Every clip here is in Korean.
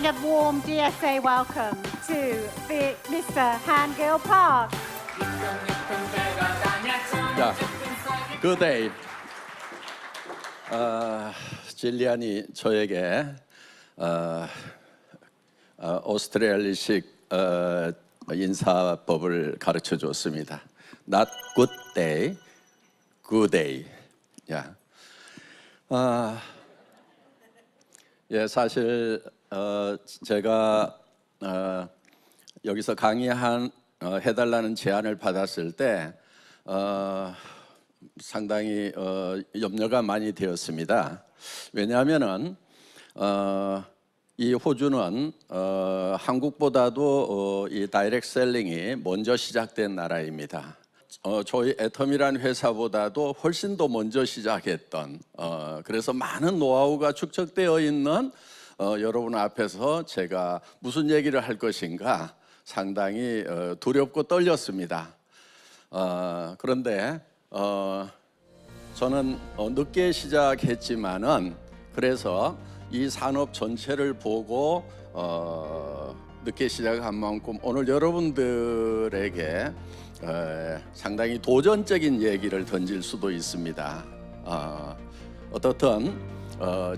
a warm DSA welcome to Mr. Han-gil Park. 자, good day. 질리안이 저에게 오스트레일리식 인사법을 가르쳐 줬습니다. Not good day, good day. 야, 예, 사실 제가 여기서 해달라는 제안을 받았을 때 상당히 염려가 많이 되었습니다. 왜냐하면은 이 호주는 한국보다도 이 다이렉트 셀링이 먼저 시작된 나라입니다. 저희 애텀이라는 회사보다도 훨씬 더 먼저 시작했던 그래서 많은 노하우가 축적되어 있는 여러분 앞에서 제가 무슨 얘기를 할 것인가 상당히 두렵고 떨렸습니다. 그런데 저는 늦게 시작했지만은 그래서 이 산업 전체를 보고 늦게 시작한 만큼 오늘 여러분들에게 상당히 도전적인 얘기를 던질 수도 있습니다. 어떻든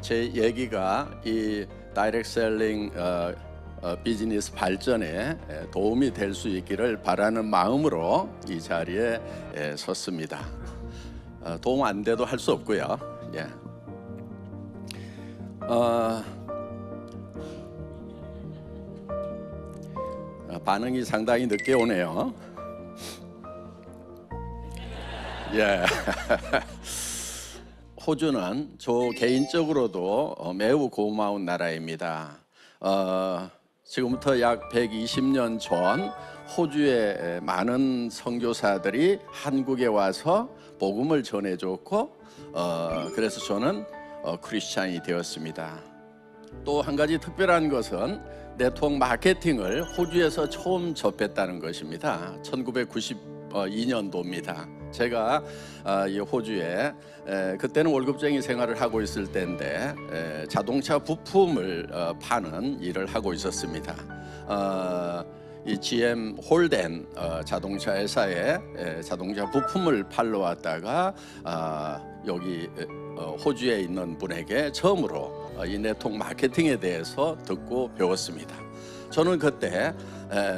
제 얘기가 이 다이렉트 셀링 비즈니스 발전에 도움이 될 수 있기를 바라는 마음으로 이 자리에 섰습니다. 도움 안 돼도 할 수 없고요. 예. 반응이 상당히 늦게 오네요. 예. 호주는 저 개인적으로도 매우 고마운 나라입니다. 지금부터 약 120년 전 호주의 많은 선교사들이 한국에 와서 복음을 전해줬고 그래서 저는 크리스찬이 되었습니다. 또 한 가지 특별한 것은 네트워크 마케팅을 호주에서 처음 접했다는 것입니다. 1992년도입니다. 제가 이 호주에 그때는 월급쟁이 생활을 하고 있을 때인데 자동차 부품을 파는 일을 하고 있었습니다. 이 GM 홀덴 자동차 회사에 자동차 부품을 팔러 왔다가 여기 호주에 있는 분에게 처음으로 이 네트워크 마케팅에 대해서 듣고 배웠습니다. 저는 그때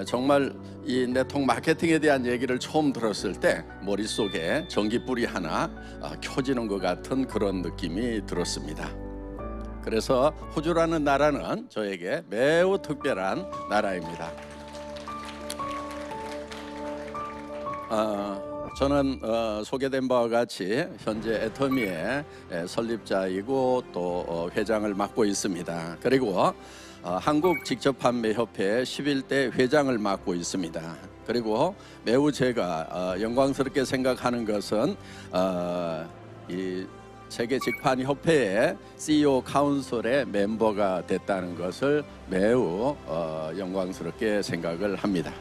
정말 이 네트워크 마케팅에 대한 얘기를 처음 들었을 때 머릿속에 전기불이 하나 켜지는 것 같은 그런 느낌이 들었습니다. 그래서 호주라는 나라는 저에게 매우 특별한 나라입니다. 저는 소개된 바와 같이 현재 애터미의 설립자이고 또 회장을 맡고 있습니다. 그리고 한국 직접판매협회 11대 회장을 맡고 있습니다. 그리고 매우 제가 영광스럽게 생각하는 것은 이 세계 직판협회의 CEO 카운슬의 멤버가 됐다는 것을 매우 영광스럽게 생각을 합니다.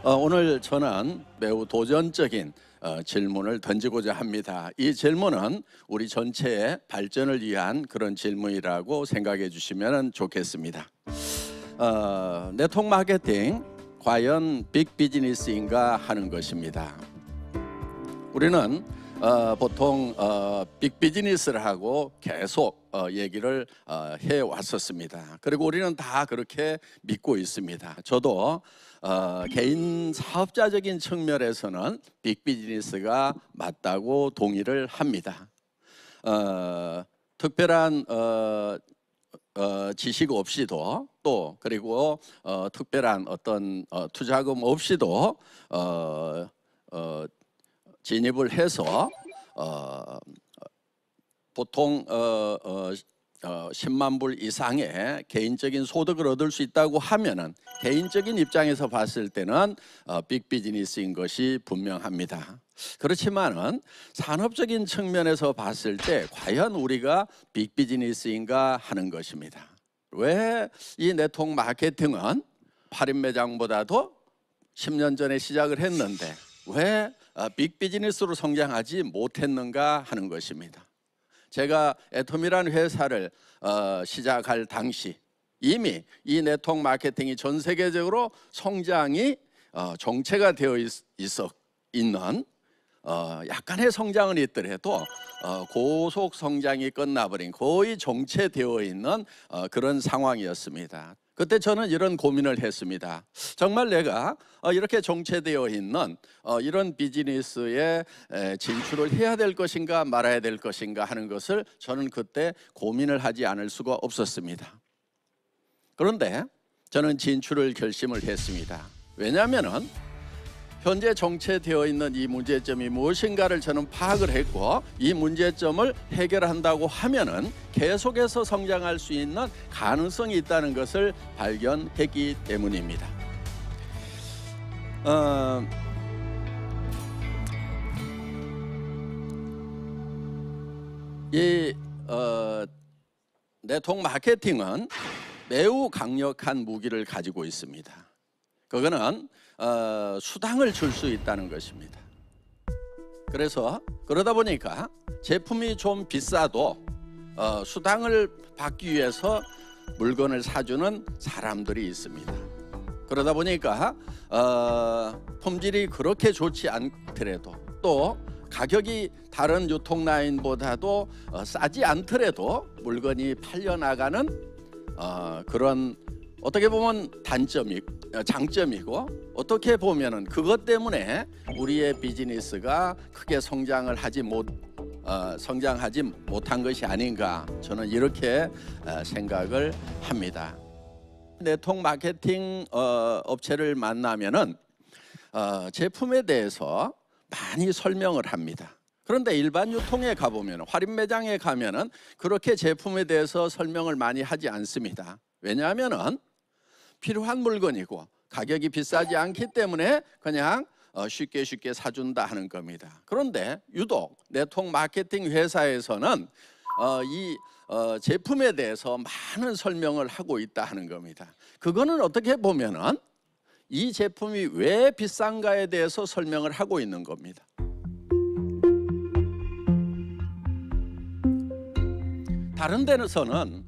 오늘 저는 매우 도전적인 질문을 던지고자 합니다. 이 질문은 우리 전체의 발전을 위한 그런 질문이라고 생각해 주시면 좋겠습니다. 네트워크 마케팅 과연 빅 비즈니스인가 하는 것입니다. 우리는 보통 빅 비즈니스를 하고 계속 얘기를 해왔었습니다. 그리고 우리는 다 그렇게 믿고 있습니다. 저도 개인 사업자적인 측면에서는 빅 비즈니스가 맞다고 동의를 합니다. 특별한 지식 없이도 또 그리고 특별한 어떤 투자금 없이도 진입을 해서 보통 10만 불 이상의 개인적인 소득을 얻을 수 있다고 하면은 개인적인 입장에서 봤을 때는 빅 비즈니스인 것이 분명합니다. 그렇지만은 산업적인 측면에서 봤을 때 과연 우리가 빅 비즈니스인가 하는 것입니다. 왜 이 네트워크 마케팅은 할인 매장보다도 10년 전에 시작을 했는데 왜 빅 비즈니스로 성장하지 못했는가 하는 것입니다. 제가 애텀이라는 회사를 시작할 당시 이미 이 네트워크 마케팅이 전 세계적으로 성장이 정체가 되어 있는 약간의 성장은 있더라도 고속 성장이 끝나버린 거의 정체되어 있는 그런 상황이었습니다. 그때 저는 이런 고민을 했습니다. 정말 내가 이렇게 정체되어 있는 이런 비즈니스에 진출을 해야 될 것인가 말아야 될 것인가 하는 것을 저는 그때 고민을 하지 않을 수가 없었습니다. 그런데 저는 진출을 결심을 했습니다. 왜냐하면 현재 정체되어 있는 이 문제점이 무엇인가를 저는 파악을 했고, 이 문제점을 해결한다고 하면은 계속해서 성장할 수 있는 가능성이 있다는 것을 발견했기 때문입니다. 이 네트워크 마케팅은 매우 강력한 무기를 가지고 있습니다. 그거는 수당을 줄 수 있다는 것입니다. 그래서 그러다 보니까 제품이 좀 비싸도 수당을 받기 위해서 물건을 사주는 사람들이 있습니다. 그러다 보니까 품질이 그렇게 좋지 않더라도, 또 가격이 다른 유통 라인보다도 싸지 않더라도 물건이 팔려나가는 그런, 어떻게 보면 장점이고, 어떻게 보면은 그것 때문에 우리의 비즈니스가 크게 성장하지 못한 것이 아닌가, 저는 이렇게 생각을 합니다. 네트워크 마케팅 업체를 만나면은 제품에 대해서 많이 설명을 합니다. 그런데 일반 유통에 가보면, 할인 매장에 가면은 그렇게 제품에 대해서 설명을 많이 하지 않습니다. 왜냐하면은 필요한 물건이고 가격이 비싸지 않기 때문에 그냥 쉽게 사준다 하는 겁니다. 그런데 유독 네트워크 마케팅 회사에서는 이 제품에 대해서 많은 설명을 하고 있다 하는 겁니다. 그거는 어떻게 보면은 이 제품이 왜 비싼가에 대해서 설명을 하고 있는 겁니다. 다른 데서는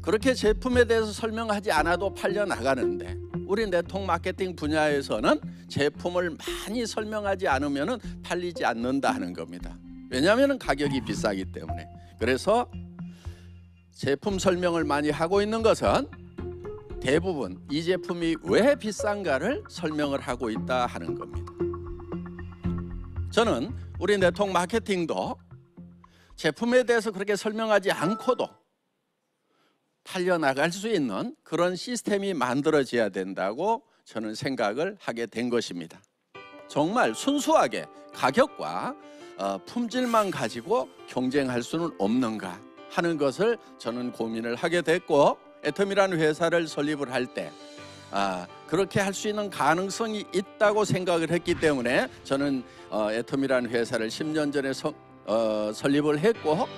그렇게 제품에 대해서 설명하지 않아도 팔려 나가는데, 우리 네트워크 마케팅 분야에서는 제품을 많이 설명하지 않으면 팔리지 않는다 하는 겁니다. 왜냐하면 가격이 비싸기 때문에. 그래서 제품 설명을 많이 하고 있는 것은 대부분 이 제품이 왜 비싼가를 설명을 하고 있다 하는 겁니다. 저는 우리 네트워크 마케팅도 제품에 대해서 그렇게 설명하지 않고도 팔려나갈 수 있는 그런 시스템이 만들어져야 된다고 저는 생각을 하게 된 것입니다. 정말 순수하게 가격과 품질만 가지고 경쟁할 수는 없는가 하는 것을 저는 고민을 하게 됐고, 애텀이라는 회사를 설립을 할 때 그렇게 할 수 있는 가능성이 있다고 생각을 했기 때문에 저는 애텀이라는 회사를 10년 전에 설립을 했고,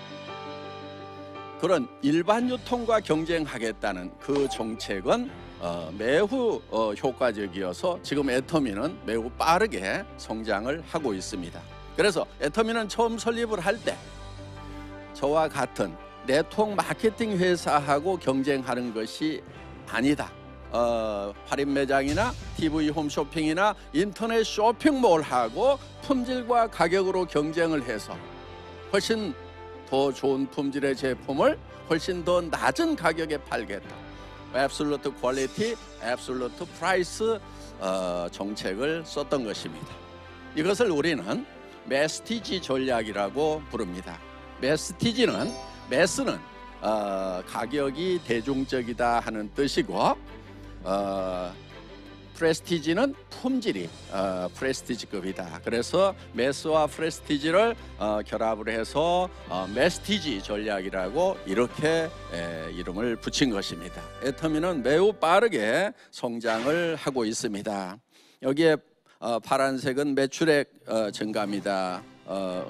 그런 일반 유통과 경쟁하겠다는 그 정책은 매우 효과적이어서 지금 애터미는 매우 빠르게 성장을 하고 있습니다. 그래서 애터미는 처음 설립을 할 때 저와 같은 네트워크 마케팅 회사하고 경쟁하는 것이 아니다. 할인 매장이나 TV 홈쇼핑이나 인터넷 쇼핑몰하고 품질과 가격으로 경쟁을 해서 훨씬 더 좋은 품질의 제품을 훨씬 더 낮은 가격에 팔겠다. Absolute Quality, Absolute Price 정책을 썼던 것입니다. 이것을 우리는 메시티지 전략이라고 부릅니다. 메시티지는, 매스는 가격이 대중적이다 하는 뜻이고, 프레스티지는 품질이 프레스티지급이다. 그래서 매스와 프레스티지를 결합을 해서 메시티지 전략이라고 이렇게 이름을 붙인 것입니다. 애터미는 매우 빠르게 성장을 하고 있습니다. 여기에 파란색은 매출액 증가입니다.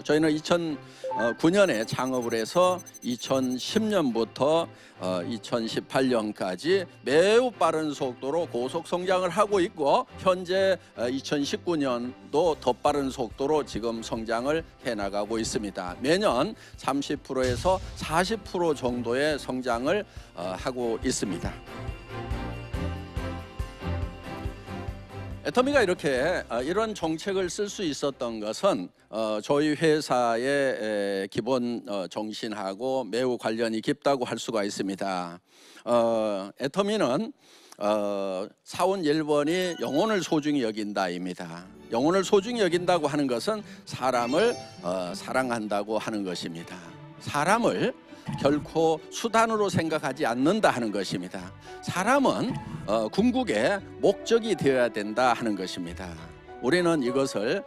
저희는 2009년에 창업을 해서 2010년부터 2018년까지 매우 빠른 속도로 고속 성장을 하고 있고, 현재 2019년도 더 빠른 속도로 지금 성장을 해나가고 있습니다. 매년 30%에서 40% 정도의 성장을 하고 있습니다. 애터미가 이렇게 이런 정책을 쓸 수 있었던 것은 저희 회사의 기본 정신하고 매우 관련이 깊다고 할 수가 있습니다. 애터미는 사원 1번이 영혼을 소중히 여긴다입니다. 영혼을 소중히 여긴다고 하는 것은 사람을 사랑한다고 하는 것입니다. 사람을 결코 수단으로 생각하지 않는다 하는 것입니다. 사람은 궁극의 목적이 되어야 된다 하는 것입니다. 우리는 이것을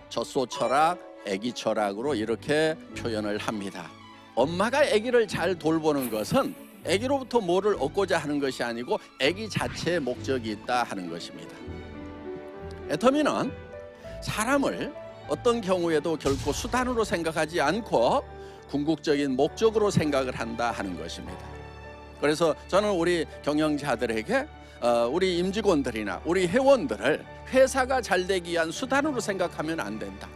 젖소 철학, 아기 철학으로 이렇게 표현을 합니다. 엄마가 아기를 잘 돌보는 것은 아기로부터 뭐를 얻고자 하는 것이 아니고 아기 자체의 목적이 있다 하는 것입니다. 애터미는 사람을 어떤 경우에도 결코 수단으로 생각하지 않고 궁극적인 목적으로 생각을 한다 하는 것입니다. 그래서 저는 우리 경영자들에게 우리 임직원들이나 우리 회원들을 회사가 잘 되기 위한 수단으로 생각하면 안 된다.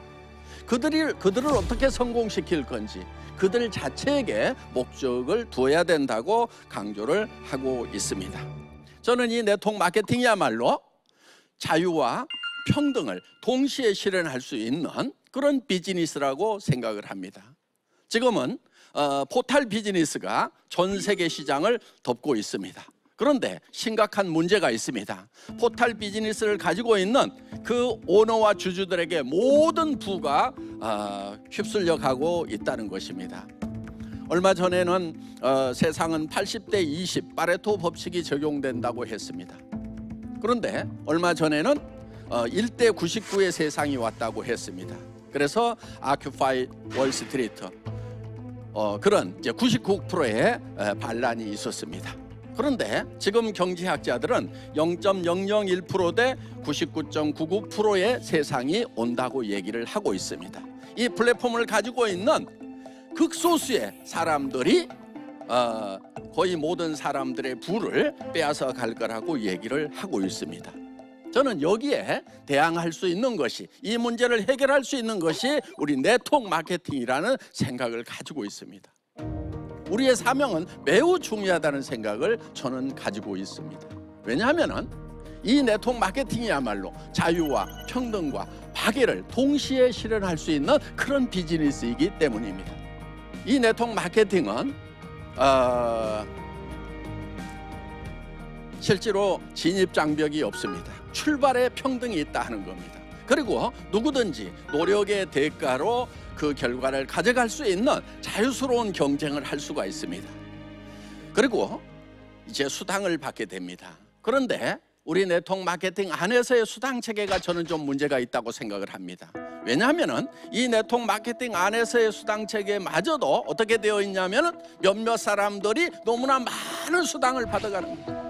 그들을 어떻게 성공시킬 건지 그들 자체에게 목적을 두어야 된다고 강조를 하고 있습니다. 저는 이 네트워크 마케팅이야말로 자유와 평등을 동시에 실현할 수 있는 그런 비즈니스라고 생각을 합니다. 지금은 포탈 비즈니스가 전 세계 시장을 덮고 있습니다. 그런데 심각한 문제가 있습니다. 포탈 비즈니스를 가지고 있는 그 오너와 주주들에게 모든 부가 휩쓸려 가고 있다는 것입니다. 얼마 전에는 세상은 80대 20 파레토 법칙이 적용된다고 했습니다. 그런데 얼마 전에는 1대 99의 세상이 왔다고 했습니다. 그래서 아큐파이 월스트리트 그런 이제 99%의 반란이 있었습니다. 그런데 지금 경제학자들은 0.001% 대 99.99%의 세상이 온다고 얘기를 하고 있습니다. 이 플랫폼을 가지고 있는 극소수의 사람들이 거의 모든 사람들의 부를 빼앗아 갈 거라고 얘기를 하고 있습니다. 저는 여기에 대항할 수 있는 것이, 이 문제를 해결할 수 있는 것이 우리 네트워크 마케팅이라는 생각을 가지고 있습니다. 우리의 사명은 매우 중요하다는 생각을 저는 가지고 있습니다. 왜냐하면 이 네트워크 마케팅이야말로 자유와 평등과 박애를 동시에 실현할 수 있는 그런 비즈니스이기 때문입니다. 이 네트워크 마케팅은 실제로 진입장벽이 없습니다. 출발에 평등이 있다 하는 겁니다. 그리고 누구든지 노력의 대가로 그 결과를 가져갈 수 있는 자유스러운 경쟁을 할 수가 있습니다. 그리고 이제 수당을 받게 됩니다. 그런데 우리 네트워크 마케팅 안에서의 수당 체계가 저는 좀 문제가 있다고 생각을 합니다. 왜냐하면 이 네트워크 마케팅 안에서의 수당 체계마저도 어떻게 되어 있냐면 몇몇 사람들이 너무나 많은 수당을 받아가는 겁니다.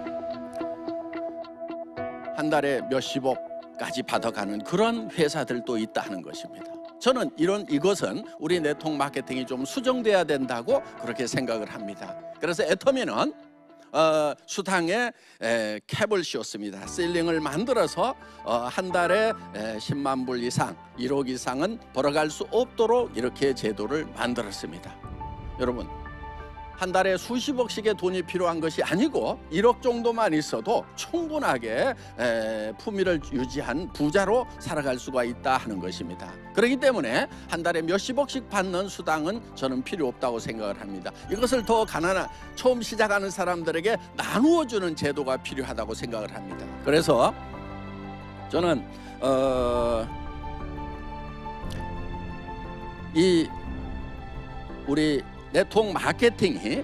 한 달에 몇십억까지 받아가는 그런 회사들도 있다는 것입니다. 저는 이것은 우리 네트워크 마케팅이 좀 수정돼야 된다고 그렇게 생각을 합니다. 그래서 애터미는 수당에 캡을 씌웠습니다. 실링을 만들어서 한 달에 10만 불 이상, 1억 이상은 벌어갈 수 없도록 이렇게 제도를 만들었습니다. 여러분, 한 달에 수십억씩의 돈이 필요한 것이 아니고 1억 정도만 있어도 충분하게 품위를 유지한 부자로 살아갈 수가 있다 하는 것입니다. 그렇기 때문에 한 달에 몇십억씩 받는 수당은 저는 필요 없다고 생각을 합니다. 이것을 더 가난한 처음 시작하는 사람들에게 나누어 주는 제도가 필요하다고 생각을 합니다. 그래서 저는 우리 네트워크 마케팅이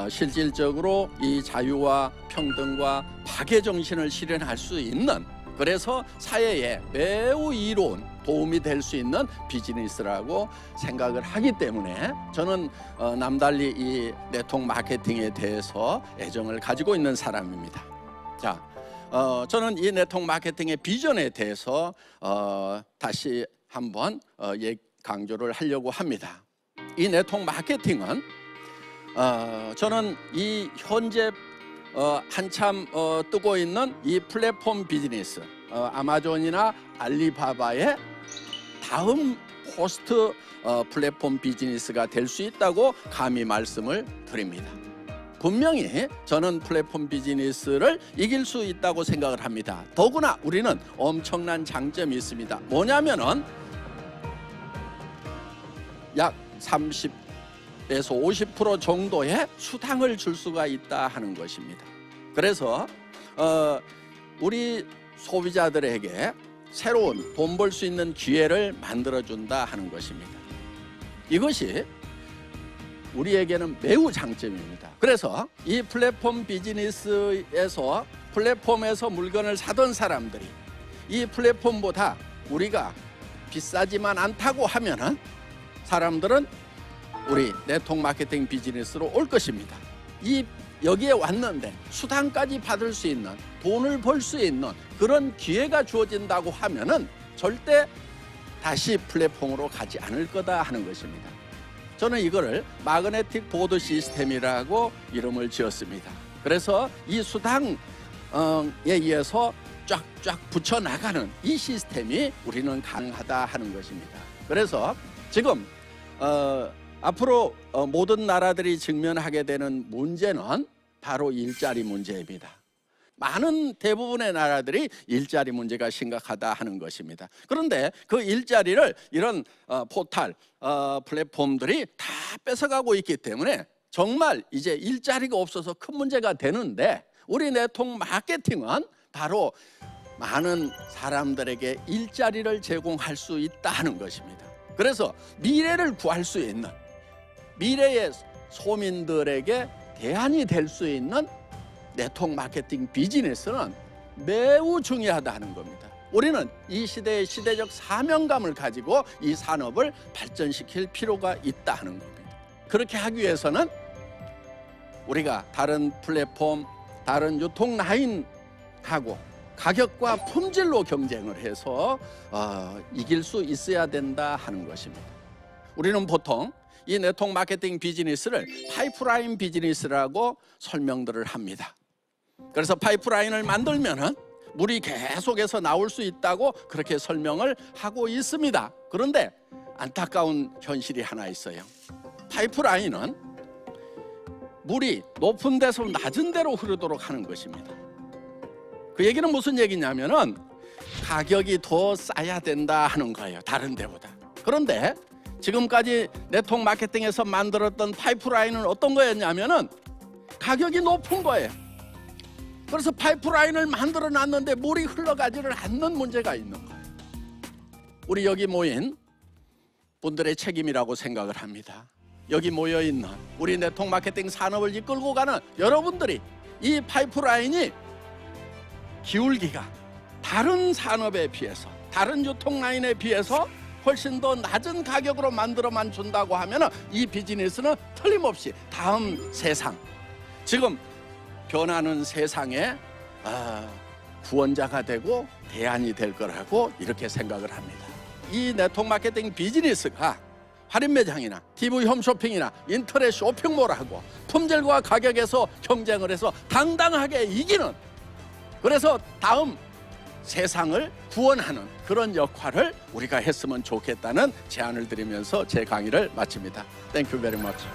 실질적으로 이 자유와 평등과 박애 정신을 실현할 수 있는, 그래서 사회에 매우 이로운 도움이 될 수 있는 비즈니스라고 생각을 하기 때문에 저는 남달리 이 네트워크 마케팅에 대해서 애정을 가지고 있는 사람입니다. 자, 저는 이 네트워크 마케팅의 비전에 대해서 다시 한번 강조를 하려고 합니다. 이 네트워크 마케팅은 저는 이 현재 한참 뜨고 있는 이 플랫폼 비즈니스, 아마존이나 알리바바의 다음 포스트 플랫폼 비즈니스가 될 수 있다고 감히 말씀을 드립니다. 분명히 저는 플랫폼 비즈니스를 이길 수 있다고 생각을 합니다. 더구나 우리는 엄청난 장점이 있습니다. 뭐냐면은 약 30에서 50% 정도의 수당을 줄 수가 있다 하는 것입니다. 그래서 우리 소비자들에게 새로운 돈 벌 수 있는 기회를 만들어준다 하는 것입니다. 이것이 우리에게는 매우 장점입니다. 그래서 이 플랫폼 비즈니스에서 플랫폼에서 물건을 사던 사람들이 이 플랫폼보다 우리가 비싸지만 않다고 하면은 사람들은 우리 네트워크 마케팅 비즈니스로 올 것입니다. 여기에 왔는데 수당까지 받을 수 있는, 돈을 벌 수 있는 그런 기회가 주어진다고 하면은 절대 다시 플랫폼으로 가지 않을 거다 하는 것입니다. 저는 이거를 마그네틱 보드 시스템이라고 이름을 지었습니다. 그래서 이 수당에 의해서 쫙쫙 붙여나가는 이 시스템이 우리는 가능하다 하는 것입니다. 그래서 지금 앞으로 모든 나라들이 직면하게 되는 문제는 바로 일자리 문제입니다. 많은 대부분의 나라들이 일자리 문제가 심각하다 하는 것입니다. 그런데 그 일자리를 이런 포털, 플랫폼들이 다 뺏어가고 있기 때문에 정말 이제 일자리가 없어서 큰 문제가 되는데 우리 네트워크 마케팅은 바로 많은 사람들에게 일자리를 제공할 수 있다 하는 것입니다. 그래서 미래를 구할 수 있는, 미래의 소민들에게 대안이 될 수 있는 네트워크 마케팅 비즈니스는 매우 중요하다 하는 겁니다. 우리는 이 시대의 시대적 사명감을 가지고 이 산업을 발전시킬 필요가 있다 하는 겁니다. 그렇게 하기 위해서는 우리가 다른 플랫폼, 다른 유통 라인하고 가격과 품질로 경쟁을 해서 이길 수 있어야 된다 하는 것입니다. 우리는 보통 이 네트워크 마케팅 비즈니스를 파이프라인 비즈니스라고 설명들을 합니다. 그래서 파이프라인을 만들면은 물이 계속해서 나올 수 있다고 그렇게 설명을 하고 있습니다. 그런데 안타까운 현실이 하나 있어요. 파이프라인은 물이 높은 데서 낮은 데로 흐르도록 하는 것입니다. 그 얘기는 무슨 얘기냐면은 가격이 더 싸야 된다 하는 거예요. 다른 데보다. 그런데 지금까지 네트워크 마케팅에서 만들었던 파이프라인은 어떤 거였냐면은 가격이 높은 거예요. 그래서 파이프라인을 만들어 놨는데 물이 흘러가지를 않는 문제가 있는 거예요. 우리 여기 모인 분들의 책임이라고 생각을 합니다. 여기 모여 있는 우리 네트워크 마케팅 산업을 이끌고 가는 여러분들이 이 파이프라인이 기울기가 다른 산업에 비해서, 다른 유통 라인에 비해서 훨씬 더 낮은 가격으로 만들어만 준다고 하면 이 비즈니스는 틀림없이 다음 세상, 지금 변하는 세상에 구원자가 되고 대안이 될 거라고 이렇게 생각을 합니다. 이 네트워크 마케팅 비즈니스가 할인 매장이나 TV 홈쇼핑이나 인터넷 쇼핑몰하고 품질과 가격에서 경쟁을 해서 당당하게 이기는, 그래서 다음 세상을 구원하는 그런 역할을 우리가 했으면 좋겠다는 제안을 드리면서 제 강의를 마칩니다. Thank you very much.